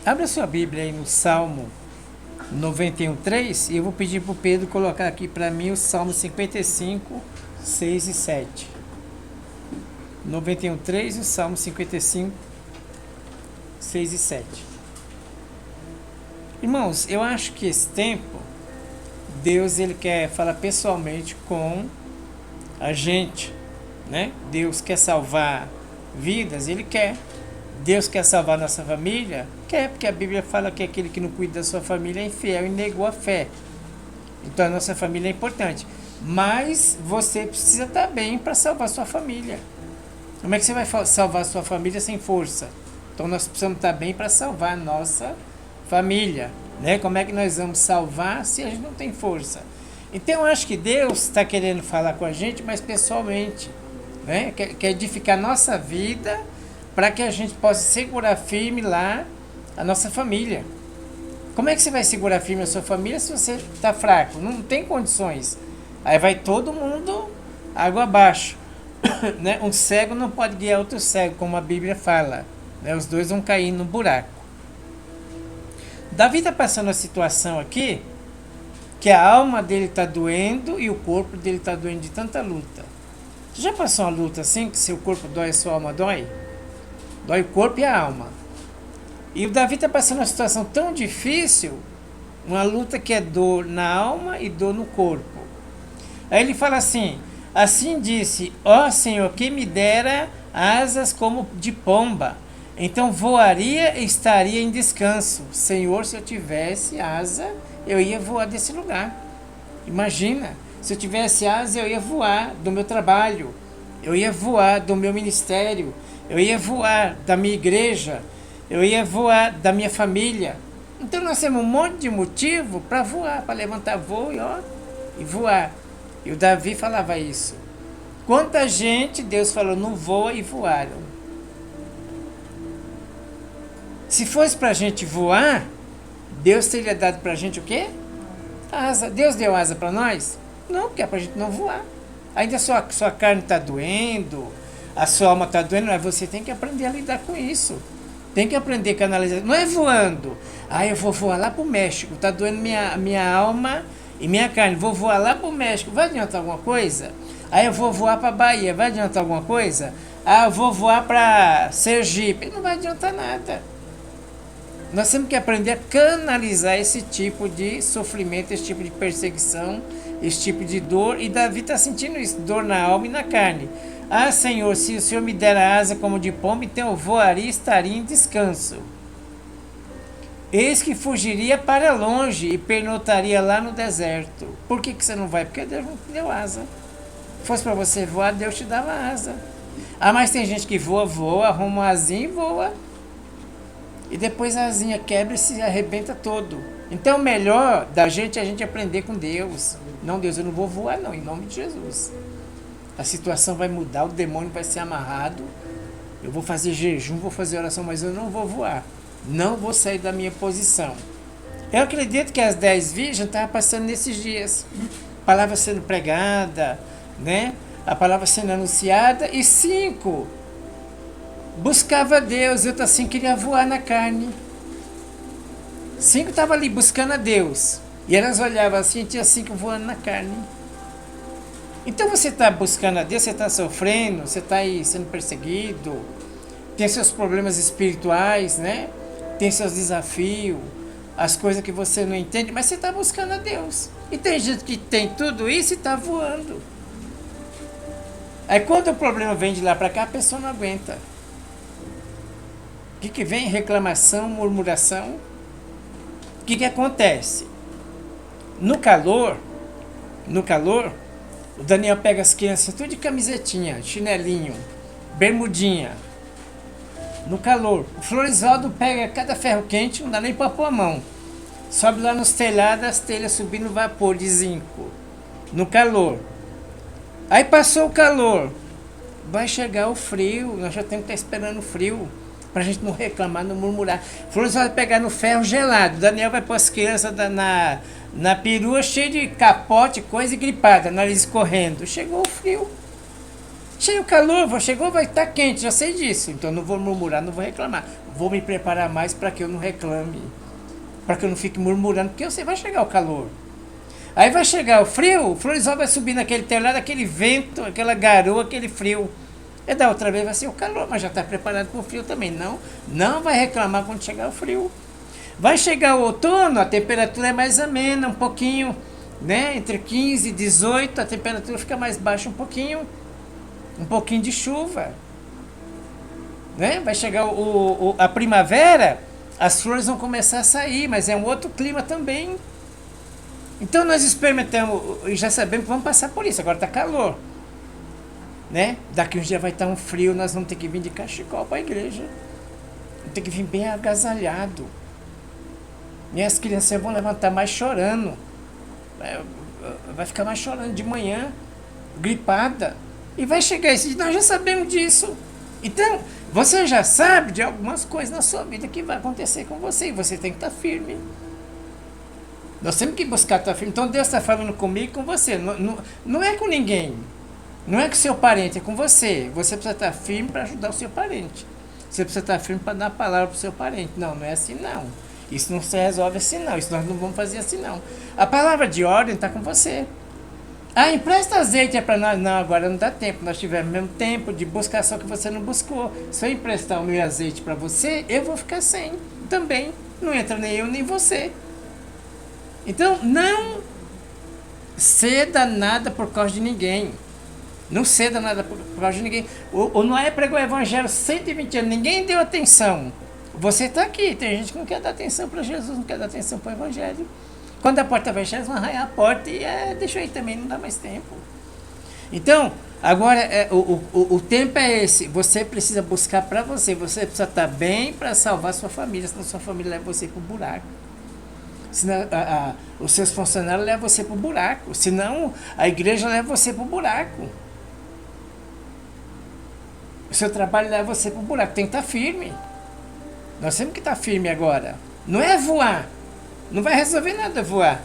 Abra sua Bíblia aí no Salmo 91:3 e eu vou pedir para o Pedro colocar aqui para mim o Salmo 55, 6 e 7. 91:3 e o Salmo 55, 6 e 7. Irmãos, eu acho que esse tempo, Deus ele quer falar pessoalmente com a gente, né? Deus quer salvar vidas, Ele quer. Deus quer salvar nossa família? Quer, porque a Bíblia fala que aquele que não cuida da sua família é infiel e negou a fé. Então a nossa família é importante. Mas você precisa estar bem para salvar sua família. Como é que você vai salvar sua família sem força? Então nós precisamos estar bem para salvar a nossa família, né? Como é que nós vamos salvar se a gente não tem força? Então eu acho que Deus está querendo falar com a gente, mas pessoalmente, né? Quer edificar nossa vida para que a gente possa segurar firme lá a nossa família. Como é que você vai segurar firme a sua família se você está fraco? Não tem condições. Aí vai todo mundo água abaixo. Né? Um cego não pode guiar outro cego, como a Bíblia fala. Né? Os dois vão cair no buraco. Davi está passando a situação aqui que a alma dele está doendo e o corpo dele está doendo de tanta luta. Você já passou uma luta assim, que seu corpo dói e sua alma dói? Dói o corpo e a alma. E o Davi está passando uma situação tão difícil, uma luta que é dor na alma e dor no corpo. Aí ele fala assim: assim disse, ó Senhor, que me dera asas como de pomba, então voaria e estaria em descanso. Senhor, se eu tivesse asa, eu ia voar desse lugar. Imagina, se eu tivesse asa, eu ia voar do meu trabalho, eu ia voar do meu ministério, eu ia voar da minha igreja, eu ia voar da minha família. Então nós temos um monte de motivo para voar, para levantar voo e voar. E o Davi falava isso. Quanta gente Deus falou, não voa e voaram. Se fosse para a gente voar, Deus teria dado para a gente o quê? Asa. Deus deu asa para nós? Não, porque é para a gente não voar. Ainda sua carne está doendo, a sua alma está doendo, mas você tem que aprender a lidar com isso. Tem que aprender a canalizar. Não é voando. Eu vou voar lá para o México, está doendo minha alma e minha carne. Vou voar lá para o México, vai adiantar alguma coisa? Eu vou voar para a Bahia, vai adiantar alguma coisa? Eu vou voar para Sergipe, não vai adiantar nada. Nós temos que aprender a canalizar esse tipo de sofrimento, esse tipo de perseguição, esse tipo de dor. E Davi está sentindo isso, dor na alma e na carne. Senhor, se o Senhor me der a asa como de pomba, então eu voaria e estaria em descanso. Eis que fugiria para longe e pernoitaria lá no deserto. Por que você não vai? Porque Deus não te deu asa. Se fosse para você voar, Deus te dava asa. Mas tem gente que voa, arruma uma asinha e voa. E depois a asinha quebra e se arrebenta todo. Então o melhor da gente é a gente aprender com Deus. Não, Deus, eu não vou voar não, em nome de Jesus. A situação vai mudar, o demônio vai ser amarrado. Eu vou fazer jejum, vou fazer oração, mas eu não vou voar. Não vou sair da minha posição. Eu acredito que as 10 virgens estavam passando nesses dias. A palavra sendo pregada, né? A palavra sendo anunciada. E 5 buscava Deus, eu assim queria voar na carne. 5 estavam ali buscando a Deus. E elas olhavam assim, tinha 5 voando na carne. Então você está buscando a Deus, você está sofrendo, você está aí sendo perseguido, tem seus problemas espirituais, né? Tem seus desafios, as coisas que você não entende, mas você está buscando a Deus. E tem gente que tem tudo isso e está voando. Aí quando o problema vem de lá para cá, a pessoa não aguenta. O que vem? Reclamação, murmuração. O que acontece? No calor, o Daniel pega as crianças tudo de camisetinha, chinelinho, bermudinha. No calor. O Florisaldo pega cada ferro quente, não dá nem para pôr a mão. Sobe lá nos telhados, as telhas subindo vapor de zinco. No calor. Aí passou o calor. Vai chegar o frio, nós já temos que estar esperando o frio. Pra gente não reclamar, não murmurar. Florisaldo vai pegar no ferro gelado. Daniel vai pôr as crianças na perua cheia de capote, coisa e gripada, nariz correndo. Chegou o frio. Cheio calor, chegou, vai estar quente, já sei disso. Então não vou murmurar, não vou reclamar. Vou me preparar mais para que eu não reclame. Para que eu não fique murmurando, porque eu sei, vai chegar o calor. Aí vai chegar o Floresal vai subir naquele telhado, aquele vento, aquela garoa, aquele frio. E da outra vez vai ser o calor, mas já está preparado para o frio também. Não vai reclamar quando chegar o frio. Vai chegar o outono, a temperatura é mais amena, um pouquinho, né? Entre 15 e 18, a temperatura fica mais baixa um pouquinho de chuva. Né? Vai chegar a primavera, as flores vão começar a sair, mas é um outro clima também. Então nós experimentamos e já sabemos que vamos passar por isso. Agora está calor, né? Daqui uns dias vai estar um frio, nós vamos ter que vir de cachecol para a igreja. Vamos ter que vir bem agasalhado. E as crianças vão levantar mais chorando. Vai ficar mais chorando de manhã, gripada. E vai chegar esse dia, nós já sabemos disso. Então, você já sabe de algumas coisas na sua vida que vai acontecer com você. E você tem que estar firme. Nós temos que buscar estar firme. Então Deus está falando comigo e com você. Não é com ninguém. Não é com seu parente, é com você. Você precisa estar firme para ajudar o seu parente. Você precisa estar firme para dar a palavra para o seu parente. Não é assim não. Isso não se resolve assim não. Isso nós não vamos fazer assim não. A palavra de ordem está com você. Empresta azeite para nós. Não, agora não dá tempo. Nós tivemos mesmo tempo de buscar, só que você não buscou. Se eu emprestar o meu azeite para você, eu vou ficar sem também. Não entra nem eu nem você. Então, não ceda nada por causa de ninguém. Não ceda nada por causa de ninguém. O Noé pregou o evangelho 120 anos, ninguém deu atenção. Você está aqui, tem gente que não quer dar atenção para Jesus, não quer dar atenção para o evangelho. Quando a porta vai fechar, eles vão arranhar a porta e deixa aí também, não dá mais tempo. Então, agora, o tempo é esse. Você precisa buscar para você. Você precisa estar bem para salvar sua família, senão sua família leva você para o buraco. Senão, os seus funcionários levam você para o buraco. Senão, a igreja leva você para o buraco. O seu trabalho leva você para o buraco. Tem que estar firme. Nós temos que estar firme agora. Não é voar. Não vai resolver nada voar.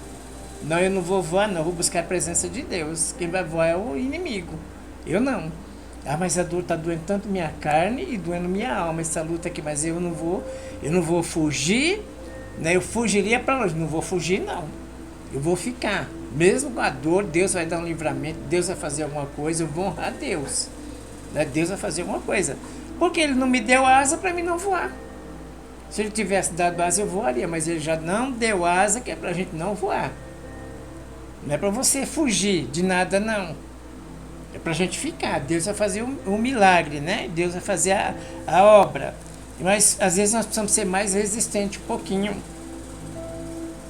Não, eu não vou voar, não. Eu vou buscar a presença de Deus. Quem vai voar é o inimigo. Eu não. Mas a dor está doendo tanto minha carne e doendo minha alma. Essa luta aqui. Mas eu não vou fugir. Né? Eu fugiria para longe. Não vou fugir, não. Eu vou ficar. Mesmo com a dor, Deus vai dar um livramento. Deus vai fazer alguma coisa. Eu vou honrar Deus. Né? Deus vai fazer alguma coisa. Porque Ele não me deu asa para mim não voar. Se Ele tivesse dado asa, eu voaria. Mas Ele já não deu asa, que é para a gente não voar. Não é para você fugir de nada, não. É para a gente ficar. Deus vai fazer um milagre, né? Deus vai fazer a obra. Mas às vezes nós precisamos ser mais resistentes um pouquinho.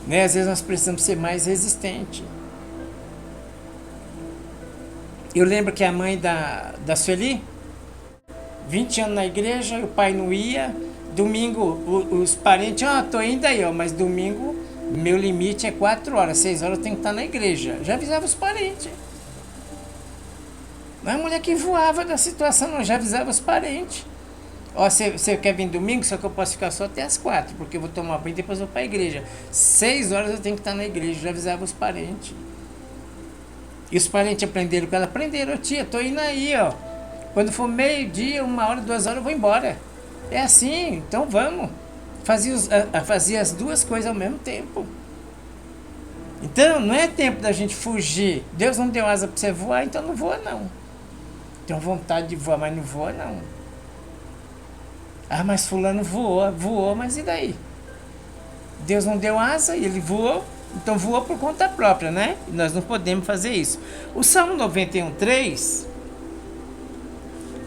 Né? Às vezes nós precisamos ser mais resistentes. Eu lembro que a mãe da Sueli, 20 anos na igreja, o pai não ia. Domingo, os parentes, tô indo aí, mas domingo, meu limite é 4 horas, 6 horas eu tenho que estar na igreja. Já avisava os parentes. Não é a mulher que voava da situação, não, já avisava os parentes. Você quer vir domingo, só que eu posso ficar só até as 4, porque eu vou tomar banho e depois eu vou para a igreja. 6 horas eu tenho que estar na igreja, já avisava os parentes. E os parentes aprenderam o que ela aprenderam. Tia, tô indo aí, Quando for meio-dia, 1 hora, 2 horas, eu vou embora. É assim, então vamos. Fazia as duas coisas ao mesmo tempo. Então, não é tempo da gente fugir. Deus não deu asa para você voar, então não voa, não. Tenho vontade de voar, mas não voa, não. Mas fulano voou, mas e daí? Deus não deu asa e ele voou, então voou por conta própria, né? E nós não podemos fazer isso. O Salmo 91:3,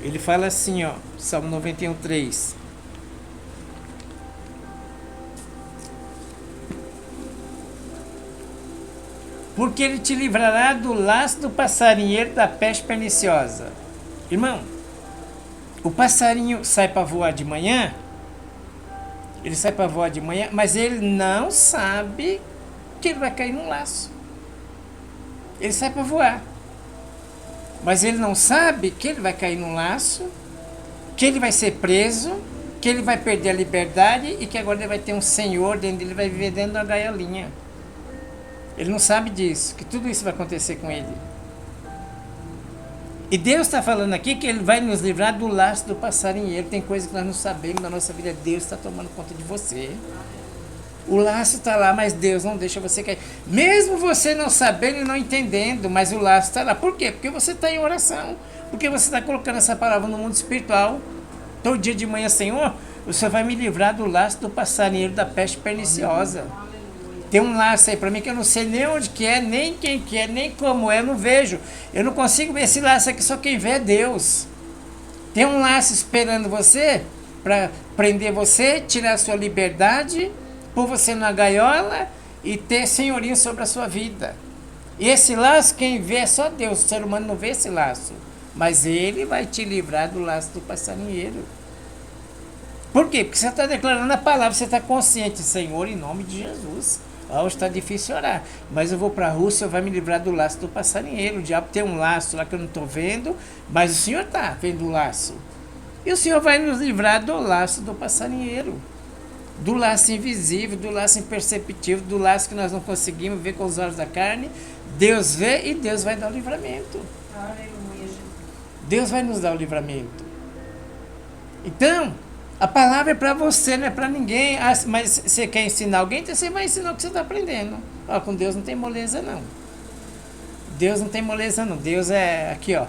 ele fala assim, Salmo 91:3. Porque ele te livrará do laço do passarinheiro, da peste perniciosa. Irmão, o passarinho sai para voar de manhã, mas ele não sabe que ele vai cair num laço. Ele sai para voar. Mas ele não sabe que ele vai cair num laço, que ele vai ser preso, que ele vai perder a liberdade e que agora ele vai ter um senhor dentro dele, ele vai viver dentro da gaiolinha. Ele não sabe disso, que tudo isso vai acontecer com ele. E Deus está falando aqui que Ele vai nos livrar do laço do passarinheiro. Tem coisa que nós não sabemos na nossa vida. Deus está tomando conta de você. O laço está lá, mas Deus não deixa você cair. Mesmo você não sabendo e não entendendo, mas o laço está lá. Por quê? Porque você está em oração. Porque você está colocando essa palavra no mundo espiritual. Todo dia de manhã, Senhor, o Senhor vai me livrar do laço do passarinheiro, da peste perniciosa. Tem um laço aí para mim que eu não sei nem onde que é, nem quem que é, nem como é, eu não vejo. Eu não consigo ver esse laço aqui, só quem vê é Deus. Tem um laço esperando você para prender você, tirar a sua liberdade, pôr você na gaiola e ter senhorio sobre a sua vida. E esse laço, quem vê é só Deus. O ser humano não vê esse laço. Mas Ele vai te livrar do laço do passarinheiro. Por quê? Porque você está declarando a palavra, você está consciente, Senhor, em nome de Jesus. Hoje está difícil orar, mas eu vou para a Rússia, vai me livrar do laço do passarinheiro. O diabo tem um laço lá que eu não estou vendo, mas o Senhor está vendo o laço. E o Senhor vai nos livrar do laço do passarinheiro. Do laço invisível, do laço imperceptível, do laço que nós não conseguimos ver com os olhos da carne. Deus vê e Deus vai dar o livramento. Deus vai nos dar o livramento. Então, a palavra é para você, não é para ninguém. Ah, mas você quer ensinar alguém, então você vai ensinar o que você está aprendendo. Ó, com Deus não tem moleza, não. Deus não tem moleza, não. Deus é aqui, ó.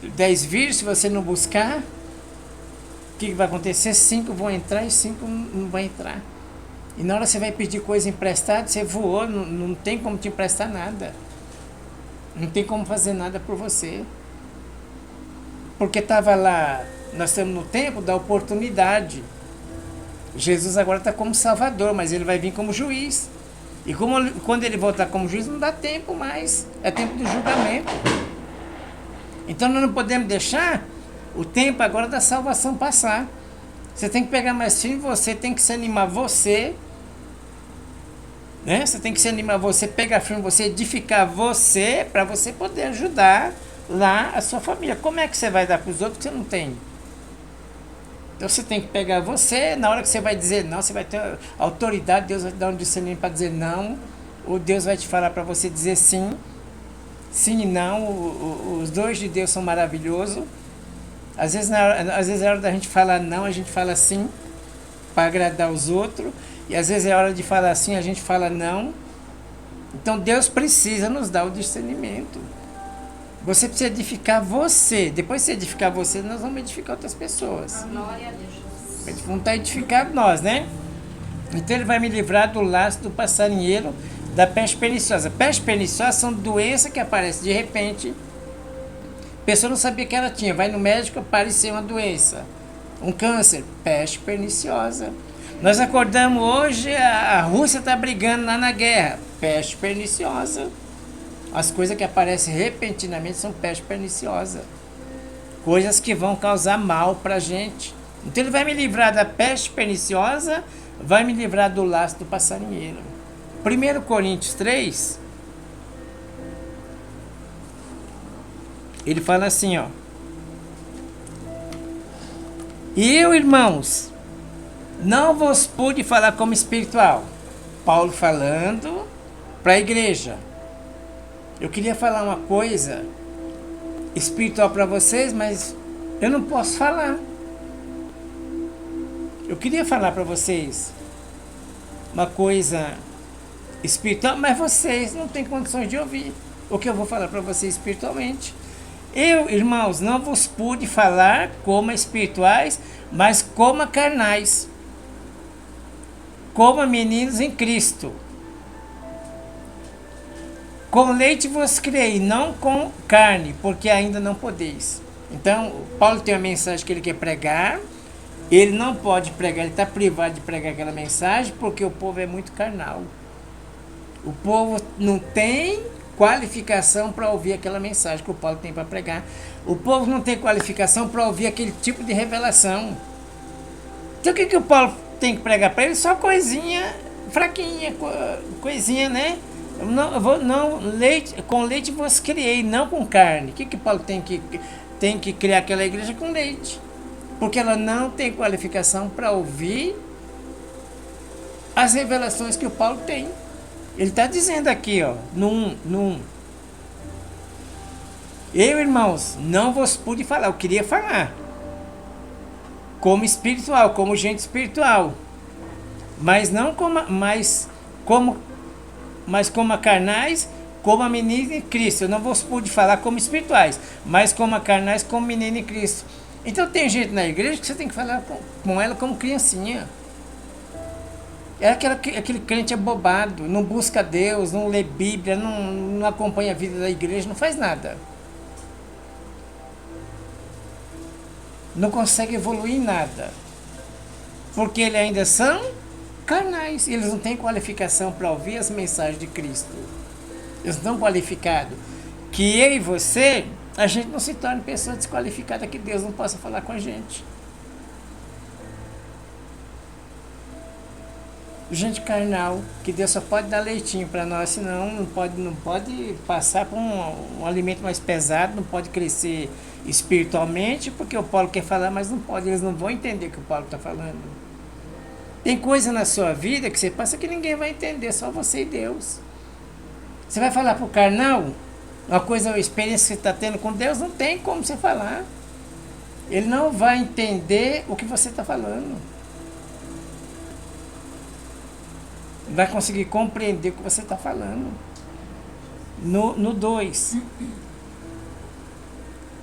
10 vírus, se você não buscar, o que vai acontecer? 5 vão entrar e 5 não vão entrar. E na hora que você vai pedir coisa emprestada, você voou, não tem como te emprestar nada. Não tem como fazer nada por você. Porque estava lá, nós estamos no tempo da oportunidade. Jesus agora está como Salvador, mas Ele vai vir como juiz. E quando Ele voltar como juiz, não dá tempo mais. É tempo do julgamento. Então nós não podemos deixar o tempo agora da salvação passar. Você tem que pegar mais firme, você tem que se animar você. Né? Você tem que se animar você, pegar firme você, edificar você, para você poder ajudar lá a sua família. Como é que você vai dar para os outros que você não tem? Então você tem que pegar você, na hora que você vai dizer não, você vai ter autoridade, Deus vai te dar um discernimento para dizer não, ou Deus vai te falar para você dizer sim. Sim e não, os dois de Deus são maravilhosos. Às vezes é hora da gente falar não, a gente fala sim, para agradar os outros. E às vezes é hora de falar sim, a gente fala não. Então Deus precisa nos dar o discernimento. Você precisa edificar você. Depois de você edificar você, nós vamos edificar outras pessoas. Glória a Deus. Vamos estar edificando nós, né? Então Ele vai me livrar do laço do passarinheiro, da peste perniciosa. Peste perniciosa são doenças que aparecem de repente. A pessoa não sabia que ela tinha. Vai no médico, apareceu uma doença. Um câncer. Peste perniciosa. Nós acordamos hoje, a Rússia está brigando lá na guerra. Peste perniciosa. As coisas que aparecem repentinamente são peste perniciosa. Coisas que vão causar mal para a gente. Então Ele vai me livrar da peste perniciosa, vai me livrar do laço do passarinheiro. 1 Coríntios 3, ele fala assim, ó. E eu, irmãos, não vos pude falar como espiritual. Paulo falando para a igreja. Eu queria falar uma coisa espiritual para vocês, mas eu não posso falar. Eu queria falar para vocês uma coisa espiritual, mas vocês não têm condições de ouvir o que eu vou falar para vocês espiritualmente. Eu, irmãos, não vos pude falar como espirituais, mas como carnais, como meninos em Cristo. Com leite vos criei, não com carne, porque ainda não podeis. Então, Paulo tem uma mensagem que ele quer pregar, ele não pode pregar, ele está privado de pregar aquela mensagem, porque o povo é muito carnal. O povo não tem qualificação para ouvir aquela mensagem que o Paulo tem para pregar. O povo não tem qualificação para ouvir aquele tipo de revelação. Então, o que o Paulo tem que pregar para ele? Só coisinha fraquinha, coisinha, né? Com leite vos criei, não com carne. O que Paulo tem que criar aquela igreja com leite? Porque ela não tem qualificação para ouvir as revelações que o Paulo tem. Ele está dizendo aqui, ó, no 1. Eu, irmãos, não vos pude falar, eu queria falar. Como espiritual, como gente espiritual. Mas não como, mas como a carnais, como a menina em Cristo. Eu não vos pude falar como espirituais, mas como a carnais, como menina em Cristo. Então tem gente na igreja que você tem que falar com ela como criancinha. É aquele crente abobado, não busca Deus, não lê Bíblia, não acompanha a vida da igreja, não faz nada. Não consegue evoluir em nada. Porque eles ainda são carnais. Eles não têm qualificação para ouvir as mensagens de Cristo. Eles não estão qualificados. Que eu e você, a gente não se torne pessoa desqualificada, que Deus não possa falar com a gente. Gente carnal, que Deus só pode dar leitinho para nós, senão não pode passar por um alimento mais pesado, não pode crescer espiritualmente, porque o Paulo quer falar, mas não pode, eles não vão entender o que o Paulo está falando. Tem coisa na sua vida que você passa que ninguém vai entender, só você e Deus. Você vai falar para o carnal, uma coisa, uma experiência que você está tendo com Deus, não tem como você falar. Ele não vai entender o que você está falando. Vai conseguir compreender o que você está falando. No 2.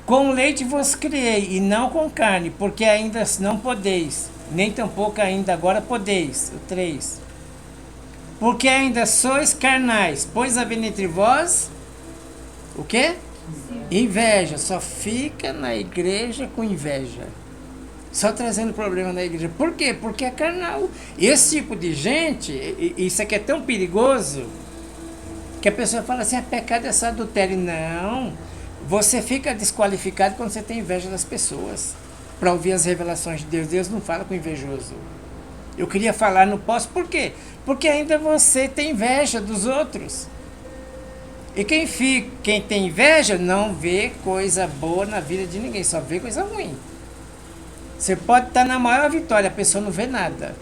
Com leite vos criei, e não com carne, porque ainda não podeis, nem tampouco ainda agora podeis. O 3. Porque ainda sois carnais, pois havendo entre vós, o quê? Inveja. Só fica na igreja com inveja. Só trazendo problema na igreja. Por quê? Porque é carnal. Esse tipo de gente, isso aqui é tão perigoso, que a pessoa fala assim, pecado é só adultério. Não. Você fica desqualificado quando você tem inveja das pessoas. Para ouvir as revelações de Deus. Deus não fala com invejoso. Eu queria falar, não posso. Por quê? Porque ainda você tem inveja dos outros. E quem tem inveja não vê coisa boa na vida de ninguém. Só vê coisa ruim. Você pode estar na maior vitória, a pessoa não vê nada.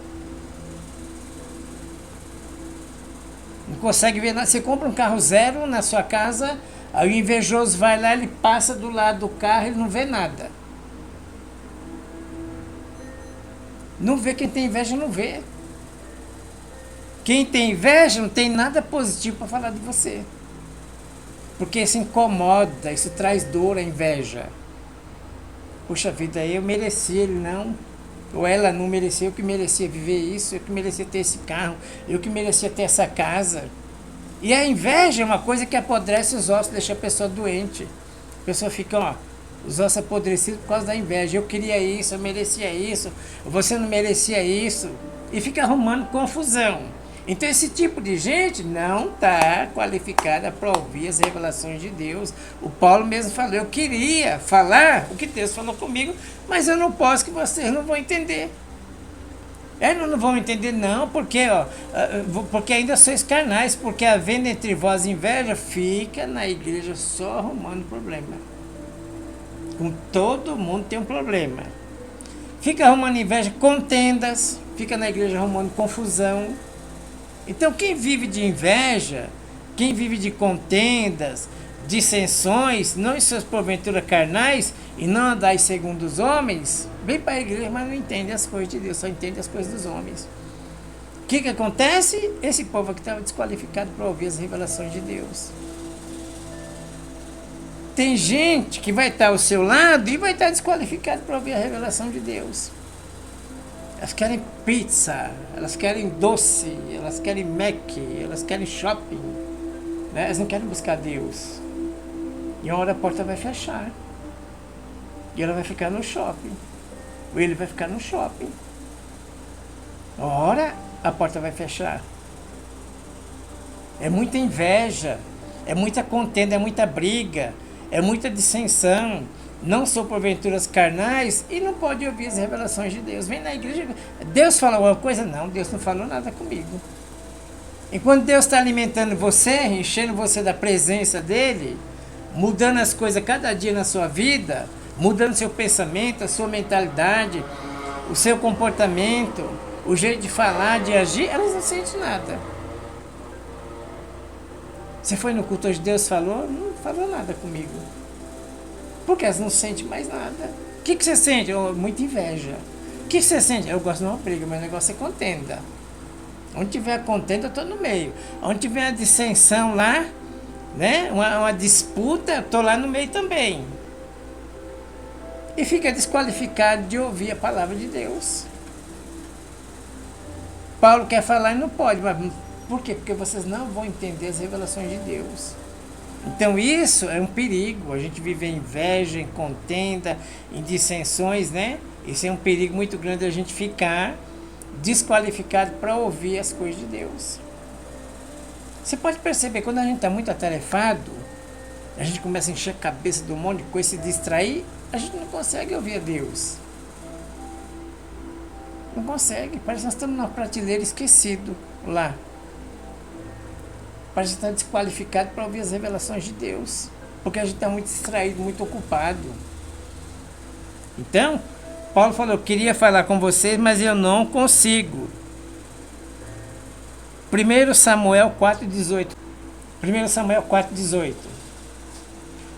Não consegue ver nada. Você compra um carro zero na sua casa, aí o invejoso vai lá, ele passa do lado do carro, ele não vê nada. Não vê, quem tem inveja não vê. Quem tem inveja não tem nada positivo para falar de você. Porque isso incomoda, isso traz dor, a inveja. Puxa vida, eu mereci, ele não. Ou ela não merecia, eu que merecia viver isso, eu que merecia ter esse carro, eu que merecia ter essa casa. E a inveja é uma coisa que apodrece os ossos, deixa a pessoa doente. A pessoa fica, os ossos apodrecidos por causa da inveja. Eu queria isso, eu merecia isso, você não merecia isso. E fica arrumando confusão. Então esse tipo de gente não está qualificada para ouvir as revelações de Deus. O Paulo mesmo falou, eu queria falar o que Deus falou comigo, mas eu não posso, que vocês não vão entender. Eles não vão entender não, porque ainda sois carnais, porque havendo entre vós inveja, fica na igreja só arrumando problema. Com todo mundo tem um problema. Fica arrumando inveja, contendas, fica na igreja arrumando confusão. Então quem vive de inveja, quem vive de contendas, dissensões, não em suas porventuras carnais, e não andais segundo os homens, vem para a igreja, mas não entende as coisas de Deus, só entende as coisas dos homens. O que acontece? Esse povo aqui estava desqualificado para ouvir as revelações de Deus. Tem gente que vai estar ao seu lado e vai estar desqualificado para ouvir a revelação de Deus. Elas querem pizza, elas querem doce, elas querem Mac, elas querem shopping. Né? Elas não querem buscar Deus. E uma hora a porta vai fechar. E ela vai ficar no shopping. Ou ele vai ficar no shopping. Uma hora a porta vai fechar. É muita inveja, é muita contenda, é muita briga, é muita dissensão. Não sou porventuras carnais e não pode ouvir as revelações de Deus. Vem na igreja, Deus falou alguma coisa? Não, Deus não falou nada comigo. Enquanto Deus está alimentando você, enchendo você da presença dEle, mudando as coisas cada dia na sua vida, mudando seu pensamento, a sua mentalidade, o seu comportamento, o jeito de falar, de agir, elas não sentem nada. Você foi no culto hoje, Deus falou? Não falou nada comigo. Porque elas não sentem mais nada. O que você sente? Muita inveja. O que você sente? Eu gosto de uma briga, mas o negócio é contenda. Onde tiver a contenda, eu estou no meio. Onde tiver a dissensão lá, né? Uma disputa, eu estou lá no meio também. E fica desqualificado de ouvir a palavra de Deus. Paulo quer falar e não pode, mas por quê? Porque vocês não vão entender as revelações de Deus. Então isso é um perigo, a gente vive em inveja, em contenda, em dissensões, né? Isso é um perigo muito grande, a gente ficar desqualificado para ouvir as coisas de Deus. Você pode perceber, quando a gente está muito atarefado, a gente começa a encher a cabeça de um monte de coisa, se distrair, a gente não consegue ouvir a Deus. Não consegue, parece que nós estamos numa prateleira esquecido lá. Parece que está desqualificado para ouvir as revelações de Deus, porque a gente está muito distraído, muito ocupado. Então, Paulo falou, eu queria falar com vocês, mas eu não consigo. 1 Samuel 4,18. 1 Samuel 4,18.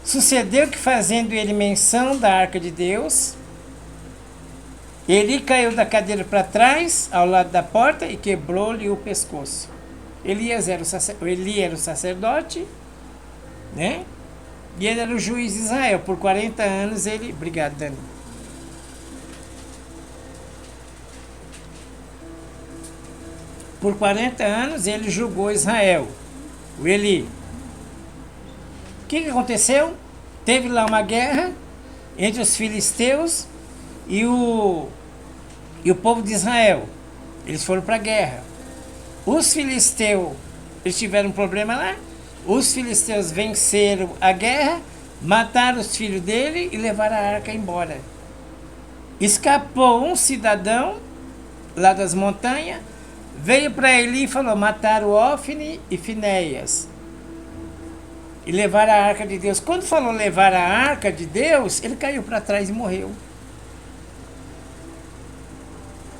Sucedeu que, fazendo ele menção da arca de Deus, Eli caiu da cadeira para trás, ao lado da porta, e quebrou-lhe o pescoço. Eli era o sacerdote, né? E ele era o juiz de Israel. Por 40 anos ele... Obrigado, Dani. Por 40 anos ele julgou Israel, o Eli. O que aconteceu? Teve lá uma guerra entre os filisteus e o povo de Israel. Eles foram para a guerra. Os filisteus, eles tiveram um problema lá. Os filisteus venceram a guerra, mataram os filhos dele e levaram a arca embora. Escapou um cidadão lá das montanhas, veio para Eli e falou, mataram Ofni e Finéias e levaram a arca de Deus. Quando falou levar a arca de Deus, ele caiu para trás e morreu.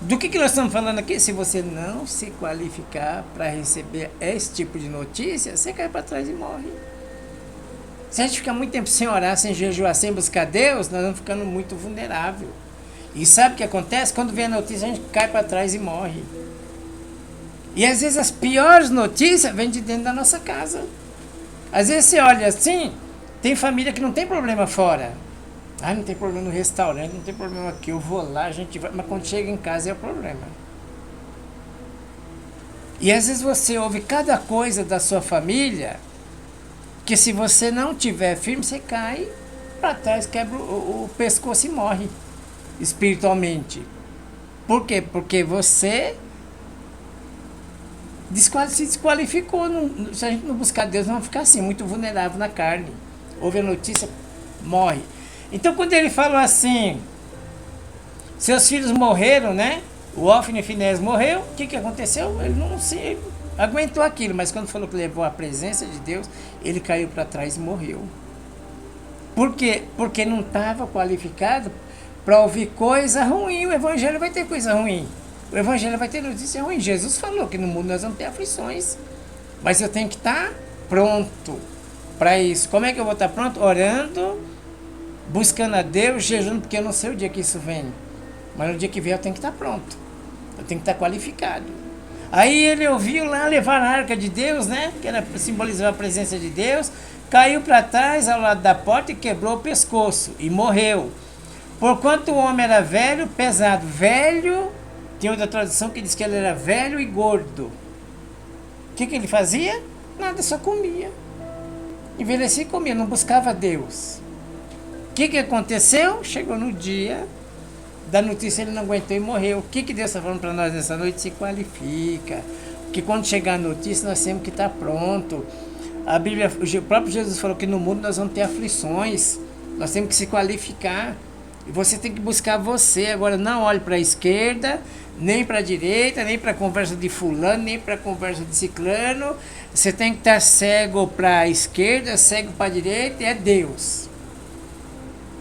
Do que nós estamos falando aqui? Se você não se qualificar para receber esse tipo de notícia, você cai para trás e morre. Se a gente ficar muito tempo sem orar, sem jejuar, sem buscar Deus, nós vamos ficando muito vulnerável. E sabe o que acontece? Quando vem a notícia, a gente cai para trás e morre. E às vezes as piores notícias vêm de dentro da nossa casa. Às vezes você olha assim, tem família que não tem problema fora. Ah, não tem problema no restaurante, não tem problema aqui, eu vou lá, a gente vai. Mas quando chega em casa é o problema. E às vezes você ouve cada coisa da sua família, que se você não tiver firme, você cai para trás, quebra o pescoço e morre espiritualmente. Por quê? Porque você se desqualificou. Se a gente não buscar Deus, nós vamos ficar assim, muito vulnerável na carne. Ouve a notícia, morre. Então, quando ele falou assim, seus filhos morreram, né? O Ofni e Finéias morreu, o que aconteceu? Ele não se aguentou aquilo, mas quando falou que levou a presença de Deus, ele caiu para trás e morreu. Por quê? Porque não estava qualificado para ouvir coisa ruim. O evangelho vai ter coisa ruim. O evangelho vai ter notícia ruim. Jesus falou que no mundo nós vamos ter aflições. Mas eu tenho que estar pronto para isso. Como é que eu vou estar pronto? Orando, buscando a Deus, jejuando, porque eu não sei o dia que isso vem. Mas no dia que vier eu tenho que estar pronto. Eu tenho que estar qualificado. Aí ele ouviu lá levar a arca de Deus, né? Que era simbolizar a presença de Deus. Caiu para trás ao lado da porta e quebrou o pescoço. E morreu. Porquanto o homem era velho, pesado. Velho, tem outra tradução que diz que ele era velho e gordo. O que ele fazia? Nada, só comia. Envelhecia e comia, não buscava Deus. O que aconteceu? Chegou no dia da notícia, ele não aguentou e morreu. O que Deus está falando para nós nessa noite? Se qualifica. Porque quando chegar a notícia, nós temos que estar pronto. A Bíblia, o próprio Jesus falou que no mundo nós vamos ter aflições. Nós temos que se qualificar. E você tem que buscar você. Agora, não olhe para a esquerda, nem para a direita, nem para a conversa de fulano, nem para a conversa de ciclano. Você tem que estar cego para a esquerda, cego para a direita, e é Deus.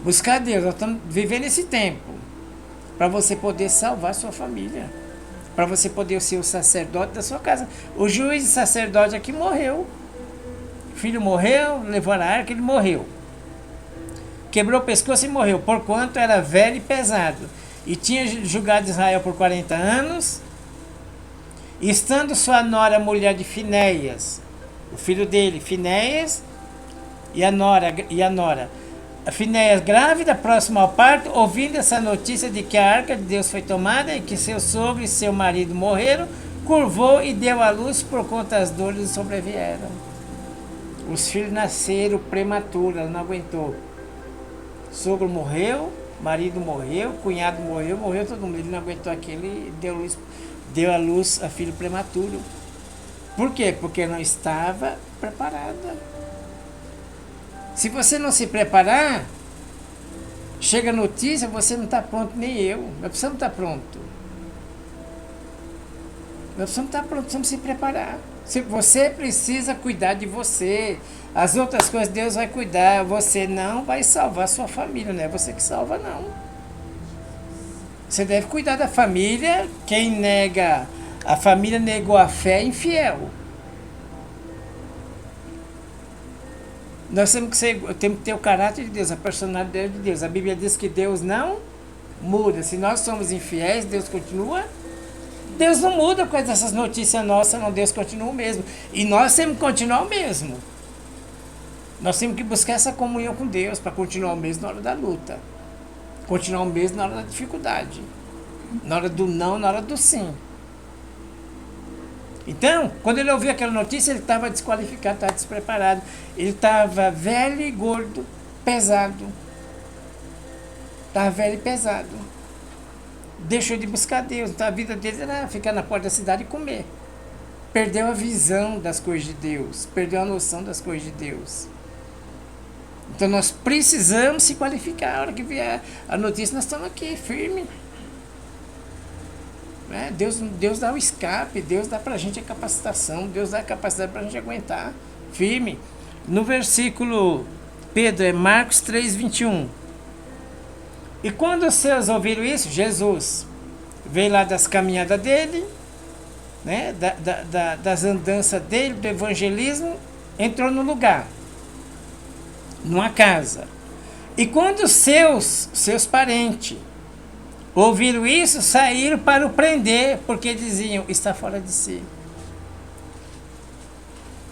Buscar Deus. Nós estamos vivendo esse tempo para você poder salvar sua família, para você poder ser o sacerdote da sua casa. O juiz e sacerdote aqui morreu. O filho morreu, levou na arca, ele morreu. quebrou o pescoço e morreu, porquanto era velho e pesado. E tinha julgado Israel por 40 anos. E estando sua nora, mulher de Finéias, o filho dele, Finéias, e a nora, a Finéias grávida, próxima ao parto, ouvindo essa notícia de que a arca de Deus foi tomada e que seu sogro e seu marido morreram, curvou e deu à luz por conta das dores que sobrevieram. Os filhos nasceram prematuros, ela não aguentou. Sogro morreu, marido morreu, cunhado morreu, morreu todo mundo. Ele não aguentou aquilo e deu à luz a filho prematuro. Por quê? Porque não estava preparada. Se você não se preparar, chega a notícia, você não está pronto, nem eu. Nós precisamos estar pronto. Nós precisamos estar prontos, precisamos se preparar. Você precisa cuidar de você. As outras coisas Deus vai cuidar. Você não vai salvar a sua família, não é você que salva, não. Você deve cuidar da família. Quem nega a família negou a fé é infiel. Nós temos que ter o caráter de Deus, a personalidade de Deus. A Bíblia diz que Deus não muda. Se nós somos infiéis, Deus continua. Deus não muda com essas notícias nossas, não. Deus continua o mesmo. E nós temos que continuar o mesmo. Nós temos que buscar essa comunhão com Deus para continuar o mesmo na hora da luta. Continuar o mesmo na hora da dificuldade. Na hora do não, na hora do sim. Então, quando ele ouviu aquela notícia, ele estava desqualificado, estava despreparado. Ele estava velho e gordo, pesado. Estava velho e pesado. Deixou de buscar Deus. Então a vida dele era ficar na porta da cidade e comer. Perdeu a visão das coisas de Deus. Perdeu a noção das coisas de Deus. Então nós precisamos se qualificar. A hora que vier a notícia, nós estamos aqui, firme. Deus dá o escape, Deus dá para a gente a capacitação, Deus dá a capacidade para a gente aguentar, firme. No versículo, Pedro, é Marcos 3, 21. E quando os seus ouviram isso, Jesus veio lá das caminhadas dele, né, das andanças dele, do evangelismo, entrou no lugar, numa casa. E quando os seus parentes ouviram isso, saíram para o prender, porque diziam, está fora de si.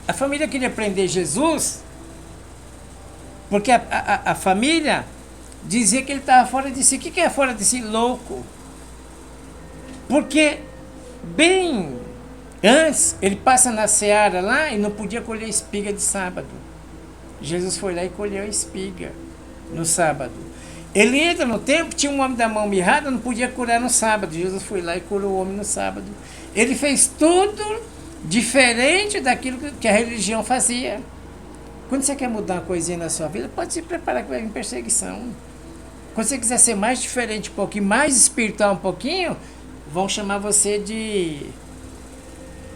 A família queria prender Jesus, porque a família dizia que ele estava fora de si. O que é fora de si? Louco. Porque bem antes, ele passa na seara lá e não podia colher espiga de sábado. Jesus foi lá e colheu a espiga no sábado. Ele entra no templo, tinha um homem da mão mirrada, não podia curar no sábado. Jesus foi lá e curou o homem no sábado. Ele fez tudo diferente daquilo que a religião fazia. Quando você quer mudar uma coisinha na sua vida, pode se preparar que vai vir perseguição. Quando você quiser ser mais diferente um pouquinho, mais espiritual um pouquinho, vão chamar você de...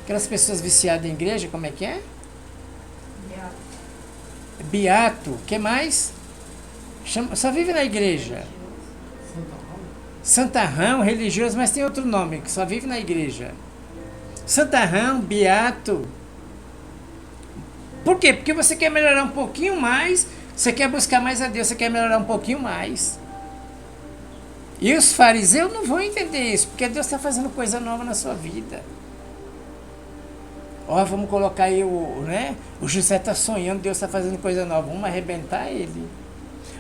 Aquelas pessoas viciadas em igreja, como é que é? Beato. Beato. O que mais? Só vive na igreja. Santarrão, religioso, mas tem outro nome, que só vive na igreja. Santarrão, beato. Por quê? Porque você quer melhorar um pouquinho mais, você quer buscar mais a Deus, você quer melhorar um pouquinho mais. E os fariseus não vão entender isso, porque Deus está fazendo coisa nova na sua vida. Ó, vamos colocar aí o José está sonhando, Deus está fazendo coisa nova, vamos arrebentar ele.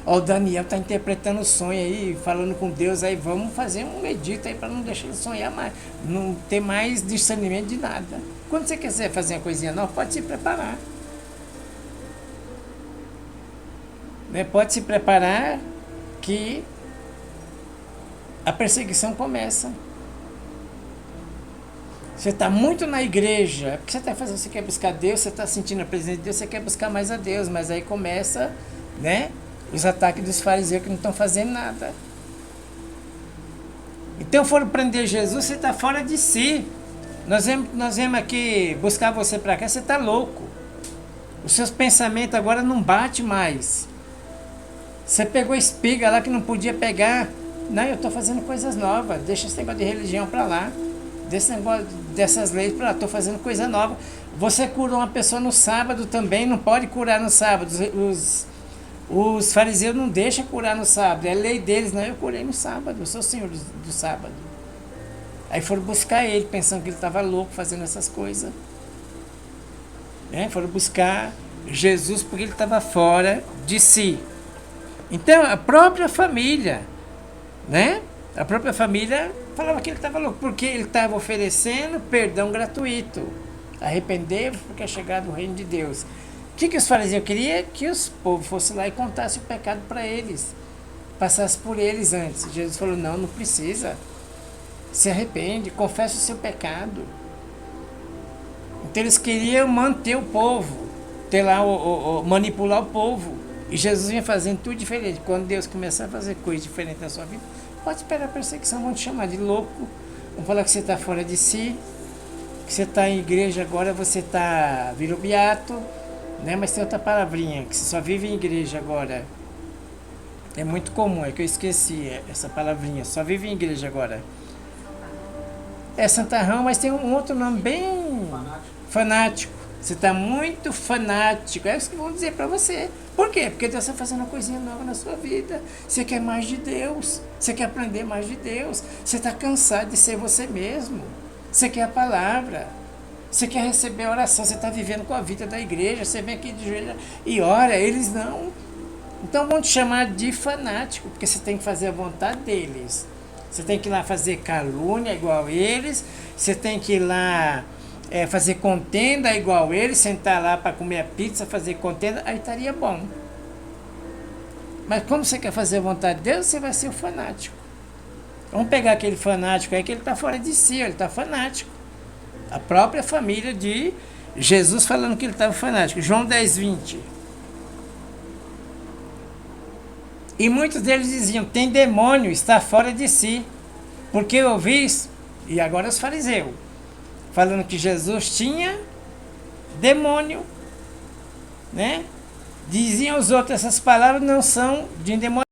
Ó, o Daniel está interpretando o sonho aí, falando com Deus aí, vamos fazer um edito aí para não deixar ele sonhar mais, não ter mais discernimento de nada. Quando você quiser fazer uma coisinha nova, pode se preparar. Pode se preparar que a perseguição começa. Você está muito na igreja, o que você está fazendo? Você quer buscar Deus, você está sentindo a presença de Deus, você quer buscar mais a Deus, mas aí começa, os ataques dos fariseus que não estão fazendo nada. Então foram prender Jesus, você está fora de si. Nós vemos aqui buscar você para cá, você está louco. Os seus pensamentos agora não batem mais. Você pegou espiga lá que não podia pegar. Não, eu estou fazendo coisas novas. Deixa esse negócio de religião para lá. Desse negócio, dessas leis para lá. Estou fazendo coisa nova. Você curou uma pessoa no sábado também. Não pode curar no sábado. Os fariseus não deixam curar no sábado, é lei deles, não, eu curei no sábado, eu sou o senhor do sábado. Aí foram buscar ele, pensando que ele estava louco fazendo essas coisas. Né? Foram buscar Jesus porque ele estava fora de si. Então, a própria família, né? A própria família falava que ele estava louco, porque ele estava oferecendo perdão gratuito. Arrepender-vos porque é chegado o reino de Deus. O que os fariseus queriam? Que os povos fossem lá e contassem o pecado para eles. Passasse por eles antes. Jesus falou, não, não precisa. Se arrepende, confessa o seu pecado. Então eles queriam manter o povo, ter lá, manipular o povo. E Jesus vinha fazendo tudo diferente. Quando Deus começar a fazer coisas diferentes na sua vida, pode esperar a perseguição, vão te chamar de louco, vão falar que você está fora de si, que você está em igreja agora, você virou beato, né? Mas tem outra palavrinha, que você só vive em igreja agora. É muito comum, é que eu esqueci essa palavrinha, só vive em igreja agora. É santarrão, mas tem um outro nome bem fanático. Você está muito fanático. É isso que vão dizer para você. Por quê? Porque Deus está fazendo uma coisinha nova na sua vida. Você quer mais de Deus. Você quer aprender mais de Deus. Você está cansado de ser você mesmo. Você quer a palavra. Você quer receber a oração. Você está vivendo com a vida da igreja. Você vem aqui de joelho e ora. Eles não. Então vão te chamar de fanático. Porque você tem que fazer a vontade deles. Você tem que ir lá fazer calúnia igual eles. Você tem que ir lá fazer contenda igual eles. Sentar lá para comer a pizza, fazer contenda. Aí estaria bom. Mas como você quer fazer a vontade de Deus, você vai ser o fanático. Vamos pegar aquele fanático aí que ele está fora de si. Ele está fanático. A própria família de Jesus falando que ele estava fanático. João 10:20. E muitos deles diziam, tem demônio, está fora de si. Porque eu ouvi, e agora os fariseus, falando que Jesus tinha demônio, né? Diziam os outros, essas palavras não são de endemoniado.